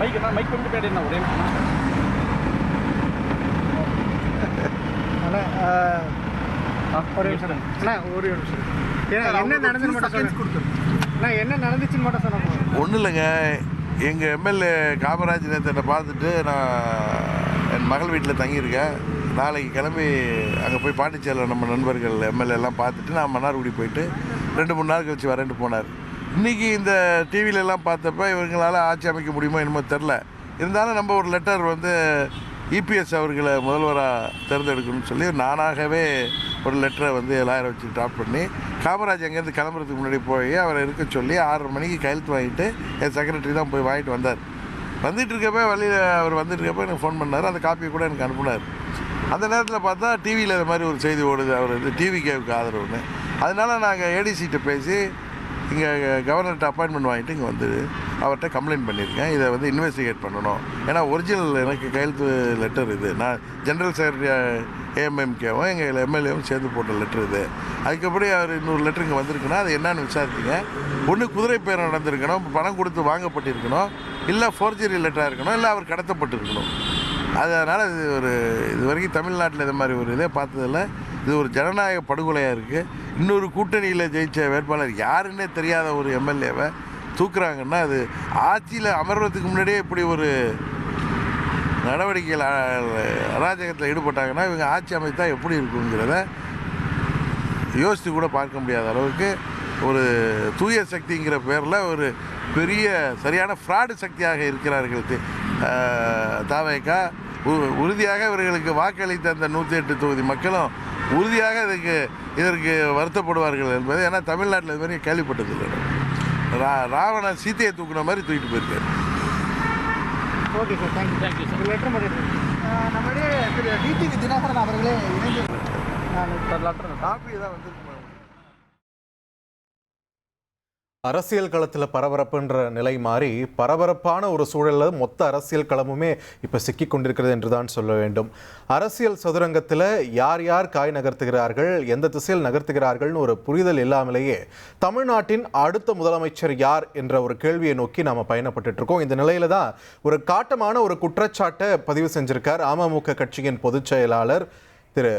Mic பண்ணிட்டு போயிட்டு ஒரே ஒரு நிமிஷம் ஒரு நிமிஷம் என்ன நடந்துன்னு மட்டும் என்ன நடந்துச்சுன்னு மட்டும் சொன்ன. ஒன்றும் இல்லைங்க, எங்கள் எம்எல்ஏ காமராஜ் நேரத்தை பார்த்துட்டு நான் என் மகள் வீட்டில் தங்கியிருக்கேன். நாளைக்கு கிளம்பி அங்கே போய் பாண்டிச்சேரியில் நம்ம நண்பர்கள் எம்எல்ஏலாம் பார்த்துட்டு நான் மன்னார்குடி போயிட்டு 2-3 நாள் கழிச்சு வரேன்ட்டு போனார். இன்றைக்கி இந்த டிவிலெலாம் பார்த்தப்ப இவங்களால் ஆட்சி அமைக்க முடியுமோ என்னமோ தெரில. இருந்தாலும் நம்ம ஒரு லெட்டர் வந்து இபிஎஸ் அவர்களை முதல்வராக தேர்ந்தெடுக்கணும்னு சொல்லி நானாகவே ஒரு லெட்டரை வந்து எல்லாரும் வச்சு ட்ராப் பண்ணி காமராஜ் அங்கேருந்து கிளம்புறதுக்கு முன்னாடி போய் அவரை இருக்க சொல்லி 6:30 மணிக்கு கையெழுத்து வாங்கிட்டு என் செக்ரட்டரி தான் போய் வாங்கிட்டு வந்தார். வந்துட்டு இருக்கப்போ வழியில் அவர் வந்துட்டு இருக்கப்போ எனக்கு ஃபோன் பண்ணார். அந்த காப்பியை கூட எனக்கு அனுப்புனார். அந்த நேரத்தில் பார்த்தா டிவியில் இது மாதிரி ஒரு செய்தி ஓடுது, அவர் வந்து டிவிகேவுக்கு ஆதரவுன்னு. அதனால நாங்கள் ஏடிசிகிட்ட பேசி இங்கே கவர்னர்கிட்ட அப்பாயின்மெண்ட் வாங்கிட்டு இங்கே வந்து அவர்கிட்ட கம்ப்ளைண்ட் பண்ணியிருக்கேன். இதை வந்து இன்வெஸ்டிகேட் பண்ணணும். ஏன்னா ஒரிஜினல் எனக்கு கையெழுத்து லெட்டர் இது. நான் ஜென்ரல் செக்ரட்டரி ஏஎம்எம்கேவும் எங்கள் எம்எல்ஏவும் சேர்ந்து போட்ட லெட்டர் இது. அதுக்கப்புறம் அவர் இன்னொரு லெட்டர் இங்கே வந்திருக்குன்னா அது என்னன்னு விசாரிச்சிங்க. ஒன்று குதிரை பேரம் நடந்திருக்கணும், பணம் கொடுத்து வாங்கப்பட்டிருக்கணும், இல்லை ஃபோர்ஜரி லெட்டராக இருக்கணும், இல்லை அவர் கடத்தப்பட்டிருக்கணும். அதனால் இது வரைக்கும் தமிழ்நாட்டில் இது மாதிரி ஒரு இதே பார்த்ததில்ல. இது ஒரு ஜனநாயக படுகொலையாக இருக்குது. இன்னொரு கூட்டணியில் ஜெயித்த வேட்பாளர் யாருன்னே தெரியாத ஒரு எம்எல்ஏவை தூக்குறாங்கன்னா அது ஆட்சியில் அமர்வதுக்கு முன்னாடியே இப்படி ஒரு நடவடிக்கைகள் அராஜகத்தில் ஈடுபட்டாங்கன்னா இவங்க ஆட்சி அமைத்தா எப்படி இருக்குங்கிறத யோசித்து கூட பார்க்க முடியாத அளவுக்கு ஒரு தூய சக்திங்கிற பேரில் ஒரு பெரிய சரியான ஃப்ராடு சக்தியாக இருக்கிறார்கள். தாவேகா உறுதியாக இவர்களுக்கு வாக்களித்த அந்த 108 தொகுதி மக்களும் உறுதியாக இதற்கு வருத்தப்படுவார்கள் என்பது. ஏன்னா தமிழ்நாட்டில் இது வரைக்கும் கேள்விப்பட்டதில்லை. ராவணன் சீத்தையை தூக்குன மாதிரி தூக்கிட்டு போயிருக்காரு. Okay sir, thank you sir. Letter மட்டும் நம்மளுடைய திரு டிடிவி தினகரன் அவர்களே காப்பி தான் வந்துருக்கு. அரசியல் களத்தில் பரபரப்புன்ற நிலை மாறி பரபரப்பான ஒரு சூழலில் மொத்த அரசியல் களமுமே இப்போ சிக்கி கொண்டிருக்கிறது என்று தான் சொல்ல வேண்டும். அரசியல் சதுரங்கத்தில் யார் யார் காய் நகர்த்துகிறார்கள், எந்த திசையில் நகர்த்துகிறார்கள்னு ஒரு புரிதல் இல்லாமலேயே தமிழ்நாட்டின் அடுத்த முதலமைச்சர் யார் என்ற ஒரு கேள்வியை நோக்கி நாம் பயணப்பட்டு இருக்கோம். இந்த நிலையில தான் ஒரு காட்டமான ஒரு குற்றச்சாட்டை பதிவு செஞ்சிருக்கார் அமமுக கட்சியின் பொதுச் செயலாளர் திரு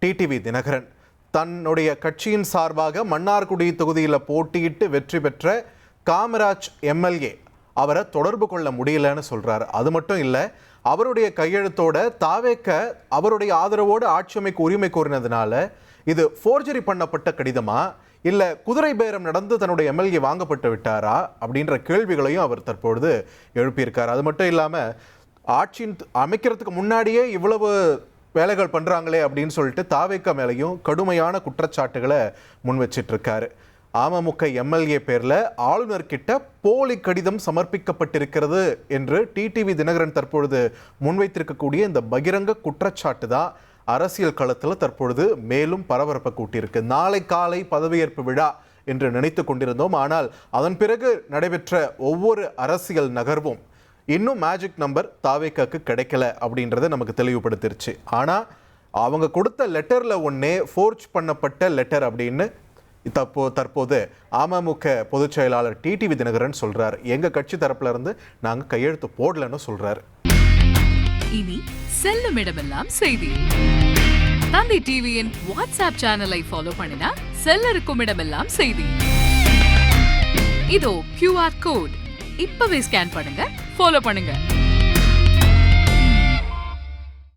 டிடிவி தினகரன். தன்னுடைய கட்சியின் சார்பாக மன்னார்குடி தொகுதியில் போட்டியிட்டு வெற்றி பெற்ற காமராஜ் எம்எல்ஏ அவரை தொடர்பு கொள்ள முடியலன்னு சொல்றாரு. அது மட்டும் இல்லை, அவருடைய கையெழுத்தோட தாவேக்க அவருடைய ஆதரவோடு ஆட்சி அமைக்க உரிமை கோரினதுனால இது ஃபோர்ஜரி பண்ணப்பட்ட கடிதமா இல்லை குதிரை பேரம் நடந்து தன்னுடைய எம்எல்ஏ வாங்கப்பட்டு விட்டாரா அப்படின்ற கேள்விகளையும் அவர் தற்பொழுது எழுப்பியிருக்கார். அது மட்டும் இல்லாமல் ஆட்சியின் அமைக்கிறதுக்கு முன்னாடியே இவ்வளவு வேலைகள் பண்ணுறாங்களே அப்படின்னு சொல்லிட்டு தாவேக்கா மேலேயும் கடுமையான குற்றச்சாட்டுகளை முன் வச்சிட்டு இருக்காரு. அமமுக எம்எல்ஏ பேரில் ஆளுநர்கிட்ட போலி கடிதம் சமர்ப்பிக்கப்பட்டிருக்கிறது என்று டிடிவி தினகரன் தற்பொழுது முன்வைத்திருக்கக்கூடிய இந்த பகிரங்க குற்றச்சாட்டு தான் அரசியல் களத்தில் தற்பொழுது மேலும் பரபரப்பை கூட்டியிருக்கு. நாளை காலை பதவியேற்பு விழா என்று நினைத்து கொண்டிருந்தோம். ஆனால் அதன் பிறகு நடைபெற்ற ஒவ்வொரு அரசியல் நகர்வும் இன்னும் மேஜிக் நம்பர் தாவேக்காக்கு கிடைக்கல அப்படின்றத நமக்கு தெளிவுபடுத்திருச்சு. ஆனால் அவங்க கொடுத்த லெட்டரில் ஒன்னே ஃபோர்ஜ் பண்ணப்பட்ட லெட்டர் அப்படின்னு தற்போது அமமுக பொதுச் செயலாளர் டிடிவி தினகரன் சொல்றார். எங்க கட்சி தரப்புல இருந்து நாங்க கையெழுத்து போடலன்னு சொல்றாரு. இனி செல்லும் இடமெல்லாம் செய்தி. தந்தை டிவியின் வாட்ஸ்அப் சேனலை ஃபாலோ பண்ணினா செல்ல இருக்கும் இடமெல்லாம் செய்தி. இதோ QR கோட் இப்பவே ஸ்கேன் பண்ணுங்க, ஃபாலோ பண்ணுங்க.